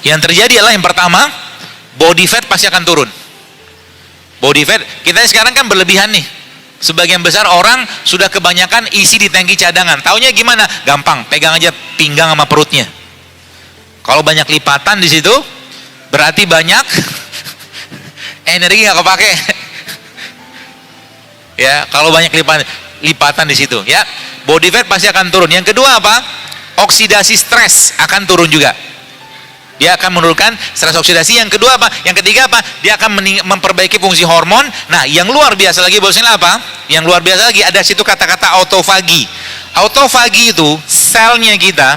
Yang terjadi adalah yang pertama, body fat pasti akan turun. Body fat, kita sekarang kan berlebihan nih. Sebagian besar orang sudah kebanyakan isi di tangki cadangan. Taunya gimana? Gampang, pegang aja pinggang sama perutnya. Kalau banyak lipatan di situ, berarti banyak energi nggak kepake. Ya, kalau banyak lipatan di situ, ya, body fat pasti akan turun. Yang kedua apa? Oksidasi stres akan turun juga. Dia akan menurunkan stres oksidasi. Yang kedua apa? Yang ketiga apa? Dia akan memperbaiki fungsi hormon. Nah, yang luar biasa lagi bosnya apa? Yang luar biasa lagi ada situ kata-kata autofagi. Autofagi itu selnya kita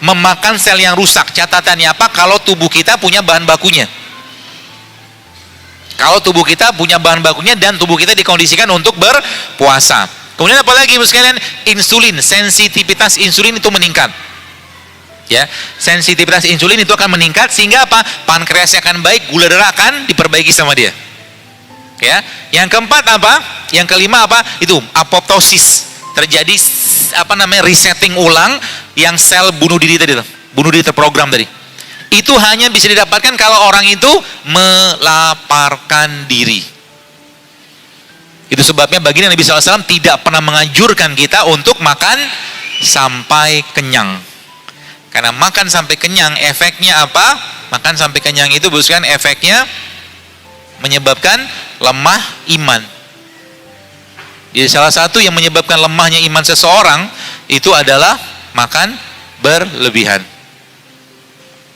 memakan sel yang rusak. Catatannya apa? Kalau tubuh kita punya bahan bakunya. Kalau tubuh kita punya bahan bakunya dan tubuh kita dikondisikan untuk berpuasa. Kemudian apa lagi bos sekalian? Insulin, sensitivitas insulin itu meningkat. Ya, sensitivitas insulin itu akan meningkat sehingga apa? Pankreasnya akan baik, gula darah akan diperbaiki sama dia. Ya, yang keempat apa? Yang kelima apa? Itu apoptosis. Terjadi apa namanya? Resetting ulang yang sel bunuh diri tadi tuh. Bunuh diri terprogram tadi. Itu hanya bisa didapatkan kalau orang itu melaparkan diri. Itu sebabnya baginda Nabi SAW tidak pernah menganjurkan kita untuk makan sampai kenyang. Karena makan sampai kenyang efeknya apa? Makan sampai kenyang itu bukan efeknya menyebabkan lemah iman. Jadi salah satu yang menyebabkan lemahnya iman seseorang itu adalah makan berlebihan.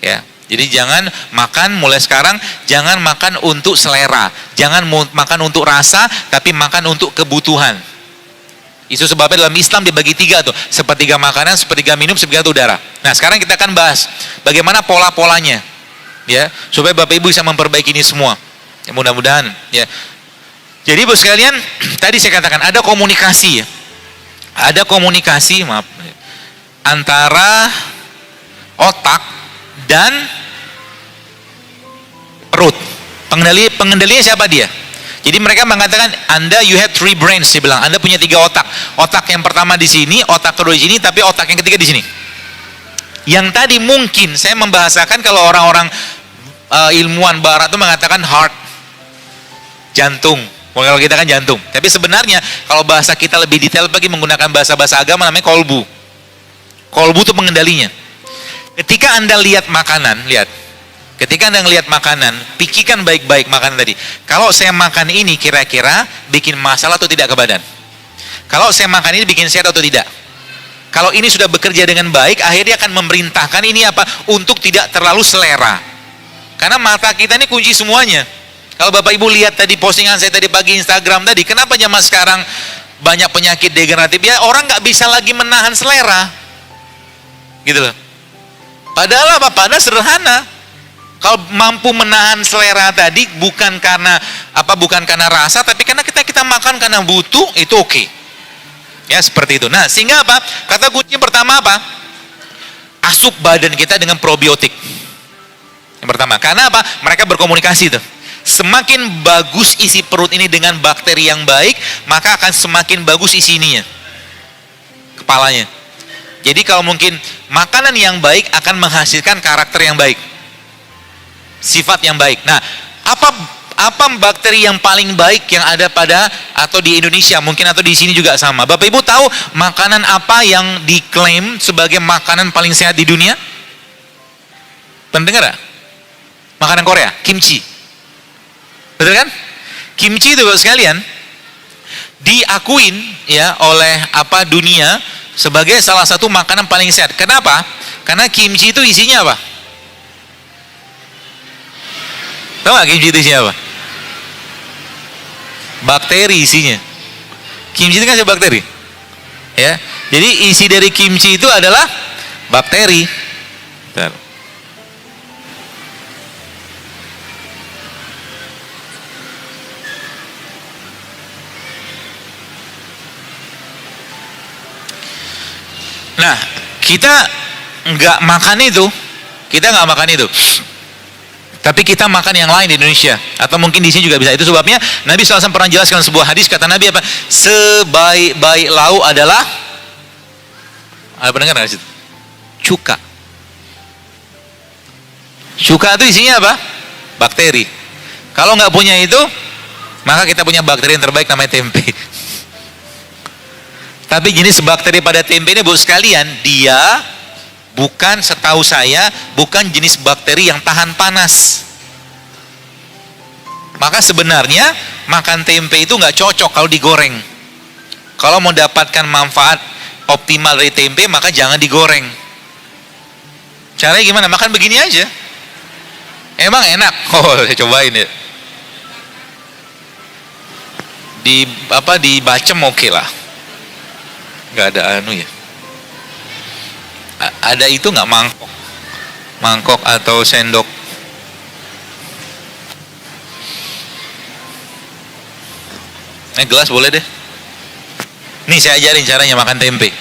Ya, jadi jangan makan mulai sekarang, jangan makan untuk selera, jangan makan untuk rasa, tapi makan untuk kebutuhan. Itu sebabnya dalam Islam dibagi tiga tuh, sepertiga makanan, sepertiga minum, sepertiga udara. Nah sekarang kita akan bahas bagaimana pola-polanya, ya, supaya Bapak Ibu bisa memperbaiki ini semua. Ya, mudah-mudahan, ya. Jadi bos sekalian, tadi saya katakan ada komunikasi, ya, ada komunikasi, maaf, antara otak dan perut. Pengendalinya siapa dia? Jadi mereka mengatakan Anda you have three brains, dia bilang Anda punya 3 otak. Otak yang pertama di sini, otak kedua di sini, tapi otak yang ketiga di sini. Yang tadi mungkin saya membahasakan kalau orang-orang ilmuwan barat itu mengatakan heart, jantung. Kalau kita kan jantung. Tapi sebenarnya kalau bahasa kita lebih detail lagi menggunakan bahasa-bahasa agama namanya kolbu. Kolbu itu pengendalinya. Ketika Anda lihat makanan, lihat. Ketika Anda ngelihat makanan, pikirkan baik-baik makanan tadi. Kalau saya makan ini kira-kira bikin masalah atau tidak ke badan? Kalau saya makan ini bikin sehat atau tidak? Kalau ini sudah bekerja dengan baik, akhirnya akan memerintahkan ini apa? Untuk tidak terlalu selera. Karena mata kita ini kunci semuanya. Kalau Bapak Ibu lihat tadi postingan saya tadi pagi Instagram tadi, kenapa zaman sekarang banyak penyakit degeneratif? Ya orang nggak bisa lagi menahan selera. Gitu loh. Padahal apa? Padahal sederhana. Kalau mampu menahan selera tadi bukan karena apa? Bukan karena rasa, tapi karena kita makan karena butuh, itu oke. Ya seperti itu. Nah sehingga apa? Kata kunci pertama apa? Asup badan kita dengan probiotik. Yang pertama. Karena apa? Mereka berkomunikasi tuh. Semakin bagus isi perut ini dengan bakteri yang baik, maka akan semakin bagus isi ininya, kepalanya. Jadi kalau mungkin makanan yang baik akan menghasilkan karakter yang baik, sifat yang baik. Nah, apa bakteri yang paling baik yang ada pada atau di Indonesia mungkin atau di sini juga sama? Bapak Ibu tahu makanan apa yang diklaim sebagai makanan paling sehat di dunia? Pendengar? Makanan Korea, kimchi. Betul kan? Kimchi itu Bapak sekalian diakuin ya oleh apa dunia sebagai salah satu makanan paling sehat. Kenapa? Karena kimchi itu isinya apa? Tahu nggak kimchi itu isinya apa? Bakteri isinya. Kimchi itu kan bakteri. Ya. Jadi isi dari kimchi itu adalah bakteri. Bentar. Nah, kita nggak makan itu, tapi kita makan yang lain di Indonesia, atau mungkin di sini juga bisa. Itu sebabnya Nabi SAW pernah jelaskan sebuah hadis, kata Nabi apa? Sebaik-baik lauk adalah, ada pendengar nggak situ? Cuka. Cuka itu isinya apa? Bakteri. Kalau nggak punya itu, maka kita punya bakteri yang terbaik namanya tempe. Tapi jenis bakteri pada tempe ini, Bu sekalian, dia bukan, setahu saya, bukan jenis bakteri yang tahan panas. Maka sebenarnya makan tempe itu nggak cocok kalau digoreng. Kalau mau dapatkan manfaat optimal dari tempe, maka jangan digoreng. Caranya gimana? Makan begini aja. Emang enak. Oh, saya cobain ya. Dibacem oke lah. Nggak ada anu ya. Ada itu nggak mangkok atau sendok? Gelas boleh deh. Nih saya ajarin caranya makan tempe.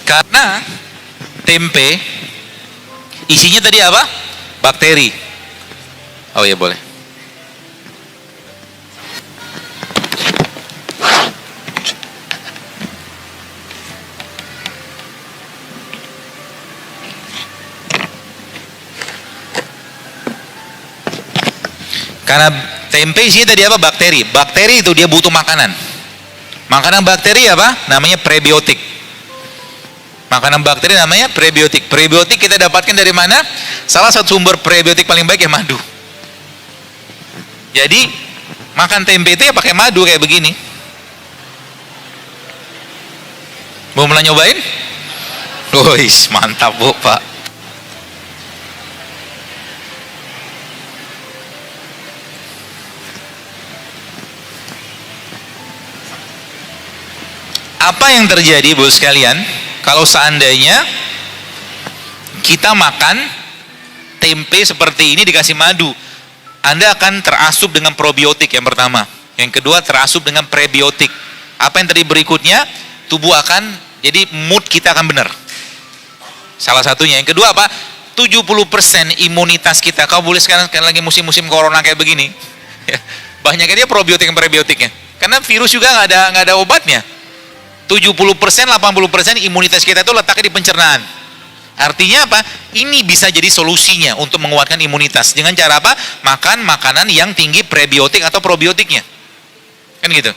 Karena tempe isinya tadi apa? Bakteri. Oh ya boleh. Karena tempe isinya tadi apa? Bakteri. Bakteri itu dia butuh makanan. Makanan bakteri apa? Namanya prebiotik. Makanan bakteri namanya prebiotik. Prebiotik kita dapatkan dari mana? Salah satu sumber prebiotik paling baik ya madu. Jadi makan tempe itu ya pakai madu kayak begini. Mau mulai nyobain? Wois, mantap Bu, Pak. Apa yang terjadi Bu sekalian? Kalau seandainya kita makan tempe seperti ini dikasih madu, Anda akan terasup dengan probiotik yang pertama. Yang kedua terasup dengan prebiotik. Apa yang tadi berikutnya? Tubuh akan, jadi mood kita akan benar. Salah satunya. Yang kedua apa? 70% imunitas kita. Kau boleh sekarang lagi musim-musim corona kayak begini. Banyaknya dia probiotik dan prebiotiknya. Karena virus juga nggak ada obatnya. 70%, 80% imunitas kita itu letaknya di pencernaan. Artinya apa? Ini bisa jadi solusinya untuk menguatkan imunitas. Dengan cara apa? Makan makanan yang tinggi prebiotik atau probiotiknya. Kan gitu.